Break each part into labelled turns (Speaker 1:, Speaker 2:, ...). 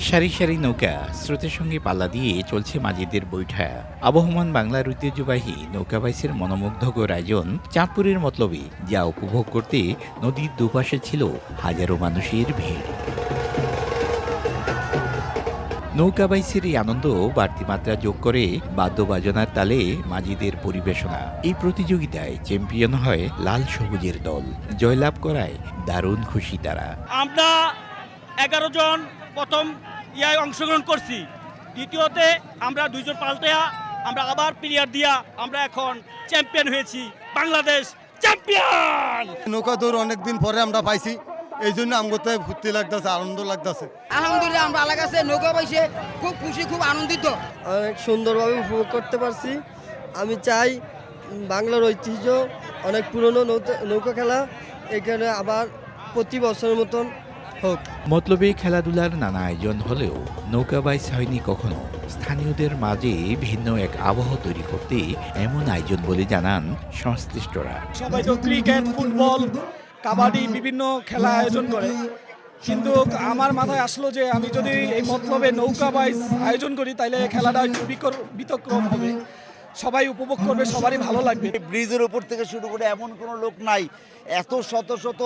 Speaker 1: সারি সারি নৌকা স্রোতের সঙ্গে পাল্লা দিয়ে চলছে মাঝিদের বৈঠা। আবহমান বাংলার ঐতিহ্যবাহী নৌকা বাইচের মনোমুগ্ধকর আয়োজন চাঁদপুরের মতলবে, যা উপভোগ করতে নদীর দুপাশে ছিল হাজারো মানুষের ভিড়। নৌকা বাইচের এই আনন্দ বাড়তি মাত্রা যোগ করে বাদ্যবাজনার তালে মাঝিদের পরিবেশনা। এই প্রতিযোগিতায় চ্যাম্পিয়ন হয় লাল সবুজের দল। জয়লাভ করায় দারুণ খুশি তারা।
Speaker 2: আমরা 11 জন প্রথম অংশগ্রহণ করছি, দ্বিতীয়তে আমরা 2 জন পাল্টায়া আমরা আবার প্লেয়ার দিয়া আমরা এখন চ্যাম্পিয়ন হয়েছি। বাংলাদেশ চ্যাম্পিয়ন।
Speaker 3: নৌকা দৌড় অনেকদিন পরে আমরা পাইছি, এই জন্য আমাকে ফুর্তি লাগতেছে, আনন্দ লাগতেছে।
Speaker 4: আলহামদুলিল্লাহ আমরা কাছে নৌকা পাইছে খুব খুশি, খুব আনন্দিত।
Speaker 5: অনেক সুন্দরভাবে উপভোগ করতে পারছি। আমি চাই বাংলার ঐতিহ্য অনেক পুরনো নৌকা খেলা এখানে আবার প্রতি বছরের মতন হোক।
Speaker 1: মতলবে খেলাধুলার নানা আয়োজন হলেও নৌকা বাইচ হয়নি কখনো। স্থানীয়দের মাঝে ভিন্ন এক আবহ তৈরি করতে এমন আয়োজন বলে জানান সংশ্লিষ্টরা।
Speaker 2: সবাই তো ক্রিকেট, ফুটবল, কাবাডি বিভিন্ন খেলা আয়োজন করে, কিন্তু আমার মাথায় আসলো যে আমি যদি এই মতলবে নৌকা বাইচ আয়োজন করি তাহলে খেলাটা একটু ব্যতিক্রম হবে, সবাই উপভোগ করবে, সবারই ভালো লাগবে।
Speaker 6: ব্রিজের উপর থেকে শুরু করে এমন কোনো লোক নাই, এত শত শত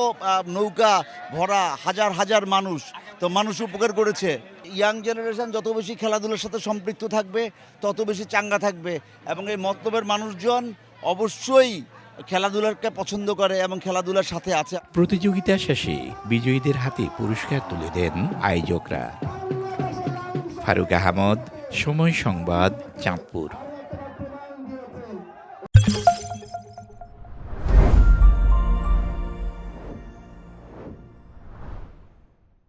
Speaker 6: নৌকা ভরা, হাজার হাজার মানুষ, তো মানুষ উপকার করেছে। ইয়াং জেনারেশন যত বেশি খেলাধুলার সাথে সম্পৃক্ত থাকবে তত বেশি চাঙ্গা থাকবে, এবং এই মতলবের মানুষজন অবশ্যই খেলাধুলাকে পছন্দ করে এবং খেলাধুলার সাথে আছে।
Speaker 1: প্রতিযোগিতা শেষে বিজয়ীদের হাতে পুরস্কার তুলে দেন আয়োজকরা। ফারুক আহমদ, সময় সংবাদ, চাঁদপুর।